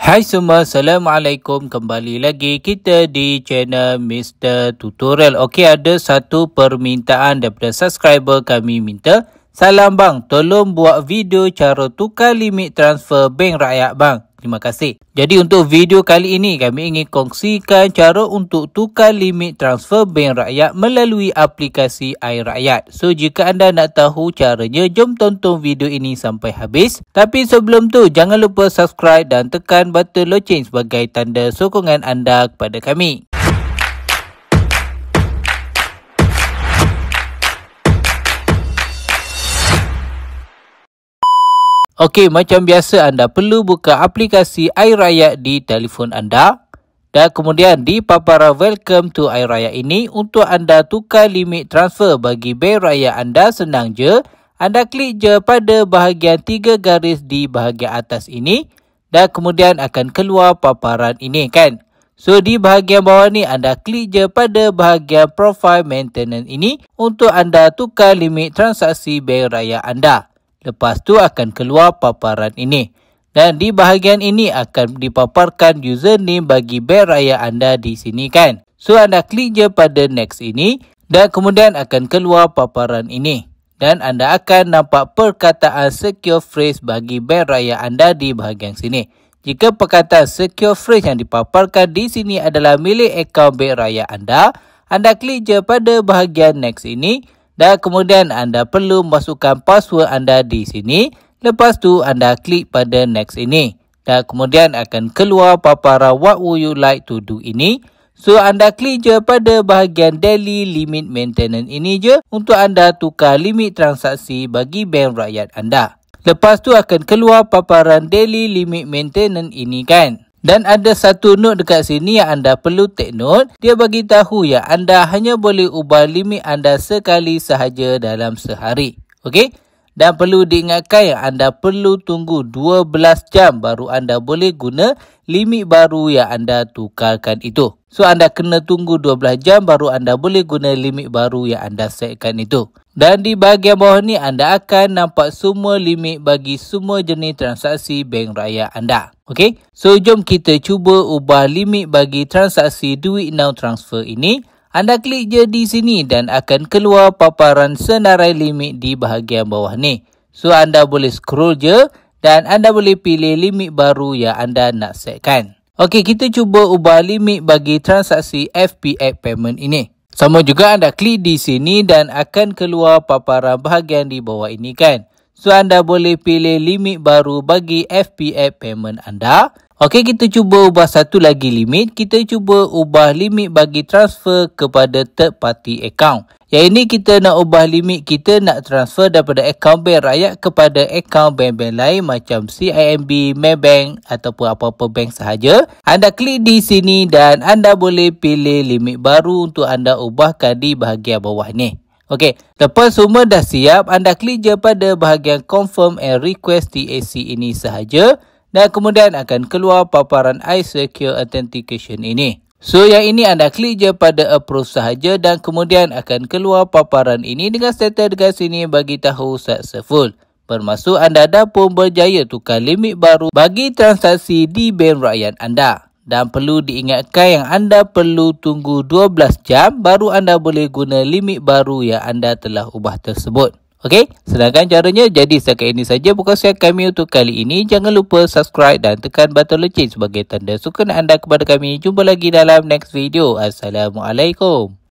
Hai semua, Assalamualaikum. Kembali lagi kita di channel Mr. Tutorial. Okey, ada satu permintaan daripada subscriber kami minta, "Salam bang, tolong buat video cara tukar limit transfer bank rakyat bang. Terima kasih." Jadi untuk video kali ini kami ingin kongsikan cara untuk tukar limit transfer bank rakyat melalui aplikasi iRakyat. So jika anda nak tahu caranya, jom tonton video ini sampai habis. Tapi sebelum tu jangan lupa subscribe dan tekan button loceng sebagai tanda sokongan anda kepada kami. Okey, macam biasa anda perlu buka aplikasi iRakyat di telefon anda. Dan kemudian di paparan welcome to iRakyat ini, untuk anda tukar limit transfer bagi bank rakyat anda senang je. Anda klik je pada bahagian 3 garis di bahagian atas ini. Dan kemudian akan keluar paparan ini kan. So di bahagian bawah ni anda klik je pada bahagian profile maintenance ini untuk anda tukar limit transaksi bank rakyat anda. Lepas tu akan keluar paparan ini. Dan di bahagian ini akan dipaparkan username bagi bank rakyat anda di sini kan. So anda klik je pada next ini dan kemudian akan keluar paparan ini. Dan anda akan nampak perkataan secure phrase bagi bank rakyat anda di bahagian sini. Jika perkataan secure phrase yang dipaparkan di sini adalah milik akaun bank rakyat anda klik je pada bahagian next ini. Dan kemudian anda perlu masukkan password anda di sini. Lepas tu anda klik pada next ini. Dan kemudian akan keluar paparan what would you like to do ini. So anda klik je pada bahagian daily limit maintenance ini je untuk anda tukar limit transaksi bagi bank rakyat anda. Lepas tu akan keluar paparan daily limit maintenance ini kan. Dan ada satu note dekat sini yang anda perlu take note. Dia bagi tahu ya anda hanya boleh ubah limit anda sekali sahaja dalam sehari. Okey? Dan perlu diingatkan yang anda perlu tunggu 12 jam baru anda boleh guna limit baru yang anda tukarkan itu. So anda kena tunggu 12 jam baru anda boleh guna limit baru yang anda setkan itu. Dan di bahagian bawah ni anda akan nampak semua limit bagi semua jenis transaksi bank rakyat anda. Okey? So jom kita cuba ubah limit bagi transaksi duit now transfer ini. Anda klik je di sini dan akan keluar paparan senarai limit di bahagian bawah ni. So anda boleh scroll je dan anda boleh pilih limit baru yang anda nak setkan. Okey, kita cuba ubah limit bagi transaksi FPX payment ini. Sama juga anda klik di sini dan akan keluar paparan bahagian di bawah ini kan. So anda boleh pilih limit baru bagi FPX payment anda. Okey, kita cuba ubah satu lagi limit. Kita cuba ubah limit bagi transfer kepada third party account. Yang ini kita nak ubah limit kita nak transfer daripada akaun bank rakyat kepada akaun bank-bank lain macam CIMB, Maybank ataupun apa-apa bank sahaja. Anda klik di sini dan anda boleh pilih limit baru untuk anda ubahkan di bahagian bawah ni. Okey, lepas semua dah siap, anda klik je pada bahagian confirm and request TAC ini sahaja. Dan kemudian akan keluar paparan iSecure Authentication ini. So yang ini anda klik je pada approve sahaja dan kemudian akan keluar paparan ini dengan status dekat sini bagi tahu successful. Bermaksud anda dah pun berjaya tukar limit baru bagi transaksi di bank rakyat anda. Dan perlu diingatkan yang anda perlu tunggu 12 jam baru anda boleh guna limit baru yang anda telah ubah tersebut. Okey, sedangkan caranya. Jadi setakat ini saja perkongsian kami untuk kali ini. Jangan lupa subscribe dan tekan button loceng sebagai tanda sokongan anda kepada kami. Jumpa lagi dalam next video. Assalamualaikum.